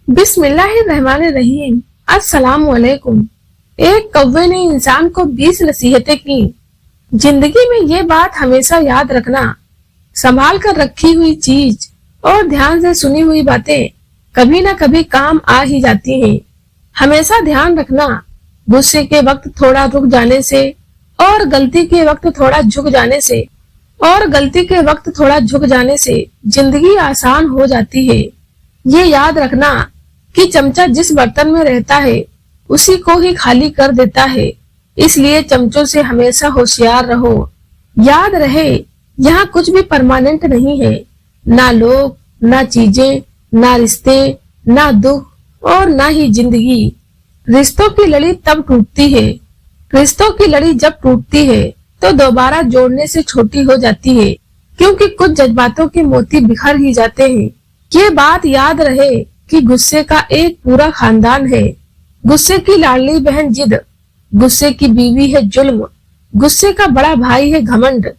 बिस्मिल्लाहिर्रहमानिर्रहीम। अस्सलाम वालेकुम। एक कौवे ने इंसान को 20 नसीहतें की। जिंदगी में ये बात हमेशा याद रखना, संभाल कर रखी हुई चीज और ध्यान से सुनी हुई बातें कभी न कभी काम आ ही जाती हैं। हमेशा ध्यान रखना, गुस्से के वक्त थोड़ा रुक जाने से और गलती के वक्त थोड़ा झुक जाने से जिंदगी आसान हो जाती है। ये याद रखना कि चमचा जिस बर्तन में रहता है उसी को ही खाली कर देता है, इसलिए चमचों से हमेशा होशियार रहो। याद रहे, यहाँ कुछ भी परमानेंट नहीं है, ना लोग, ना चीजें, ना रिश्ते, ना दुख और ना ही जिंदगी। रिश्तों की लड़ी जब टूटती है तो दोबारा जोड़ने से छोटी हो जाती है, क्योंकि कुछ जज्बातों के मोती बिखर ही जाते हैं। ये बात याद रहे कि गुस्से का एक पूरा खानदान है। गुस्से की लाडली बहन जिद, गुस्से की बीवी है जुल्म, गुस्से का बड़ा भाई है घमंड,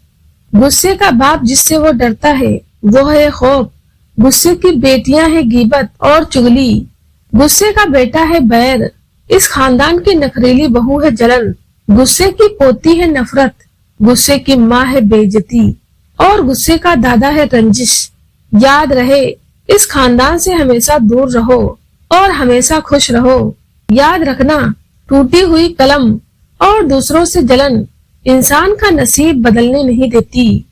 गुस्से का बाप जिससे वो डरता है वो है खौफ, गुस्से की बेटियां है गीबत और चुगली, गुस्से का बेटा है बैर, इस खानदान की नखरीली बहू है जलन, गुस्से की पोती है नफरत, गुस्से की माँ है बेइज्जती और गुस्से का दादा है रंजिश। याद रहे, इस खानदान से हमेशा दूर रहो और हमेशा खुश रहो। याद रखना, टूटी हुई कलम और दूसरों से जलन इंसान का नसीब बदलने नहीं देती।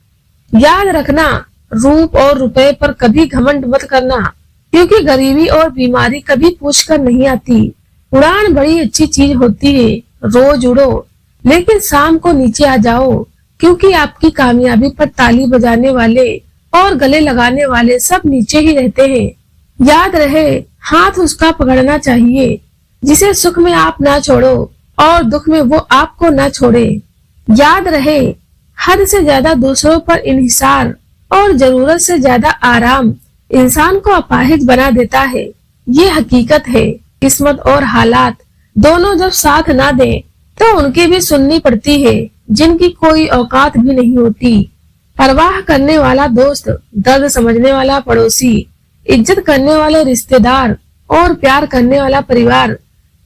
याद रखना, रूप और रुपए पर कभी घमंड मत करना, क्योंकि गरीबी और बीमारी कभी पूछ कर नहीं आती। उड़ान बड़ी अच्छी चीज होती है, रोज उड़ो, लेकिन शाम को नीचे आ जाओ, क्योंकि आपकी कामयाबी पर ताली बजाने वाले और गले लगाने वाले सब नीचे ही रहते हैं। याद रहे, हाथ उसका पकड़ना चाहिए जिसे सुख में आप ना छोड़ो और दुख में वो आपको ना छोड़े। याद रहे, हद से ज्यादा दूसरों पर इन्हिसार और जरूरत से ज्यादा आराम इंसान को अपाहिज बना देता है। ये हकीकत है। किस्मत और हालात दोनों जब साथ ना दें तो उनकी भी सुननी पड़ती है, जिनकी कोई औकात भी नहीं होती। परवाह करने वाला दोस्त, दर्द समझने वाला पड़ोसी, इज्जत करने वाले रिश्तेदार और प्यार करने वाला परिवार,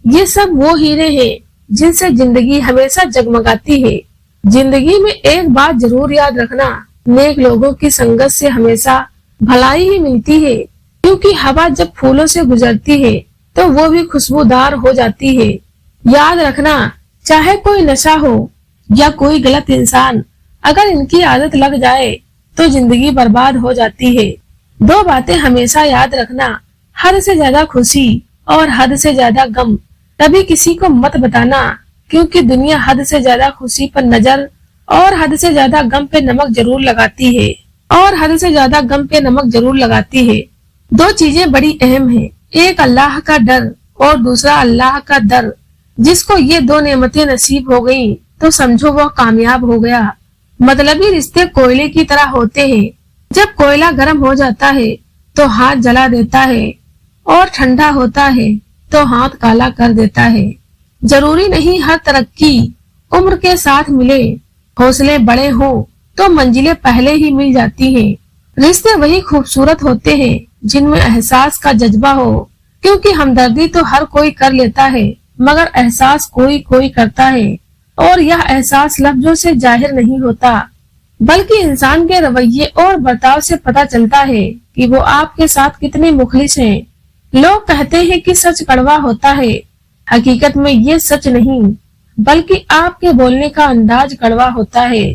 ये सब वो हीरे हैं जिनसे जिंदगी हमेशा जगमगाती है। जिंदगी में एक बात जरूर याद रखना, नेक लोगों की संगत से हमेशा भलाई ही मिलती है, क्योंकि हवा जब फूलों से गुजरती है तो वो भी खुशबूदार हो जाती है। याद रखना, चाहे कोई नशा हो या कोई गलत इंसान, अगर इनकी आदत लग जाए तो जिंदगी बर्बाद हो जाती है। दो बातें हमेशा याद रखना, हद से ज्यादा खुशी और हद से ज्यादा गम कभी किसी को मत बताना, क्योंकि दुनिया हद से ज्यादा खुशी पर नजर और हद से ज्यादा गम पे नमक जरूर लगाती है। दो चीजें बड़ी अहम हैं, एक अल्लाह का डर और दूसरा अल्लाह का दर। जिसको ये दो नेमतें नसीब हो गईं, तो समझो वो कामयाब हो गया। मतलबी रिश्ते कोयले की तरह होते हैं, जब कोयला गर्म हो जाता है तो हाथ जला देता है और ठंडा होता है तो हाथ काला कर देता है। जरूरी नहीं हर तरक्की उम्र के साथ मिले, हौसले बड़े हो तो मंजिलें पहले ही मिल जाती हैं। रिश्ते वही खूबसूरत होते हैं जिनमें एहसास का जज्बा हो, क्योंकि हमदर्दी तो हर कोई कर लेता है, मगर एहसास कोई कोई करता है, और यह एहसास लफ्जों से जाहिर नहीं होता, बल्कि इंसान के रवैये और बर्ताव से पता चलता है कि वो आपके साथ कितने मुखलिस हैं। लोग कहते हैं कि सच कड़वा होता है, हकीकत में ये सच नहीं, बल्कि आपके बोलने का अंदाज कड़वा होता है।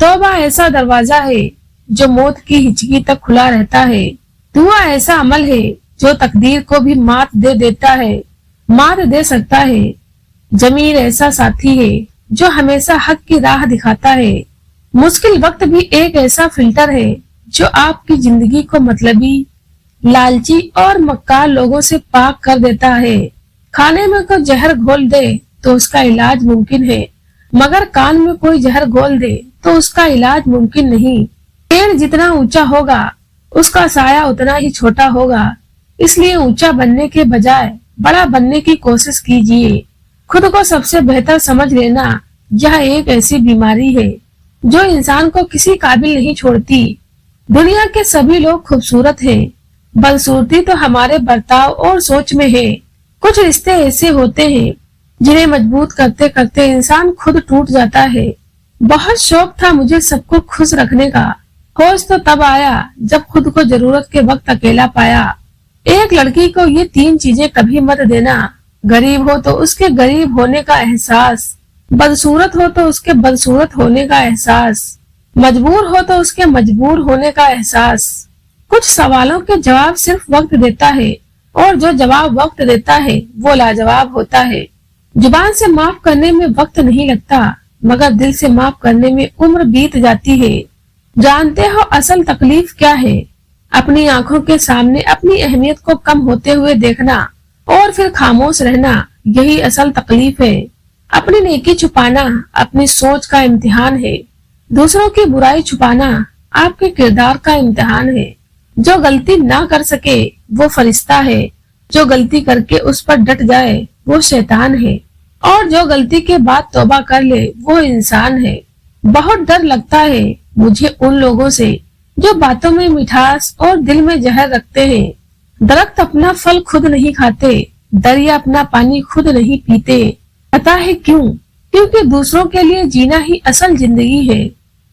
तौबा ऐसा दरवाजा है जो मौत की हिचकी तक खुला रहता है। दुआ ऐसा अमल है जो तकदीर को भी मात दे सकता है। जमीर ऐसा साथी है जो हमेशा हक की राह दिखाता है। मुश्किल वक्त भी एक ऐसा फिल्टर है जो आपकी जिंदगी को मतलबी, लालची और मक्कार लोगों से पाक कर देता है। खाने में कोई जहर घोल दे तो उसका इलाज मुमकिन है, मगर कान में कोई जहर घोल दे तो उसका इलाज मुमकिन नहीं। पेड़ जितना ऊंचा होगा उसका साया उतना ही छोटा होगा, इसलिए ऊंचा बनने के बजाय बड़ा बनने की कोशिश कीजिए। खुद को सबसे बेहतर समझ लेना यह एक ऐसी बीमारी है जो इंसान को किसी काबिल नहीं छोड़ती। दुनिया के सभी लोग खूबसूरत हैं, बदसूरती तो हमारे बर्ताव और सोच में है। कुछ रिश्ते ऐसे होते हैं जिन्हें मजबूत करते करते इंसान खुद टूट जाता है। बहुत शौक था मुझे सबको खुश रखने का, होश तो तब आया जब खुद को जरूरत के वक्त अकेला पाया। एक लड़की को ये 3 चीजें कभी मत देना। गरीब हो तो उसके गरीब होने का एहसास, बदसूरत हो तो उसके बदसूरत होने का एहसास, मजबूर हो तो उसके मजबूर होने का एहसास। कुछ सवालों के जवाब सिर्फ वक्त देता है, और जो जवाब वक्त देता है वो लाजवाब होता है। जुबान से माफ करने में वक्त नहीं लगता, मगर दिल से माफ करने में उम्र बीत जाती है। जानते हो असल तकलीफ क्या है? अपनी आंखों के सामने अपनी अहमियत को कम होते हुए देखना और फिर खामोश रहना, यही असल तकलीफ है। अपनी नेकी छुपाना अपनी सोच का इम्तिहान है। दूसरों की बुराई छुपाना आपके किरदार का इम्तिहान है। जो गलती ना कर सके वो फरिश्ता है, जो गलती करके उस पर डट जाए वो शैतान है, और जो गलती के बाद तौबा कर ले वो इंसान है। बहुत डर लगता है मुझे उन लोगों से जो बातों में मिठास और दिल में जहर रखते हैं। दरख्त अपना फल खुद नहीं खाते, दरिया अपना पानी खुद नहीं पीते। पता है क्यों? क्योंकि दूसरों के लिए जीना ही असल जिंदगी है।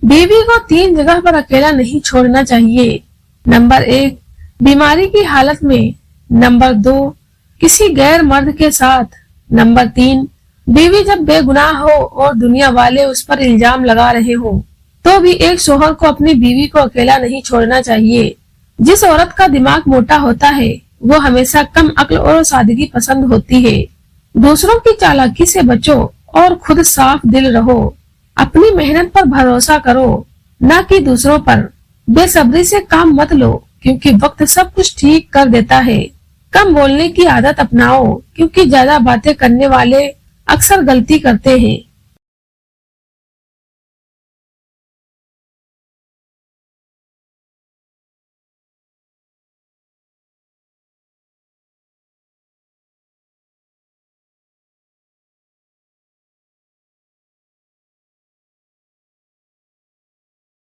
बीवी को 3 जगह पर अकेला नहीं छोड़ना चाहिए। नंबर 1, बीमारी की हालत में। नंबर 2, किसी गैर मर्द के साथ। नंबर 3, बीवी जब बेगुनाह हो और दुनिया वाले उस पर इल्जाम लगा रहे हो, तो भी एक शोहर को अपनी बीवी को अकेला नहीं छोड़ना चाहिए। जिस औरत का दिमाग मोटा होता है वो हमेशा कम अक्ल और सादगी पसंद होती है। दूसरों की चालाकी से बचो और खुद साफ दिल रहो। अपनी मेहनत पर भरोसा करो, न कि दूसरों पर। बेसब्री से काम मत लो, क्योंकि वक्त सब कुछ ठीक कर देता है। कम बोलने की आदत अपनाओ, क्योंकि ज्यादा बातें करने वाले अक्सर गलती करते हैं।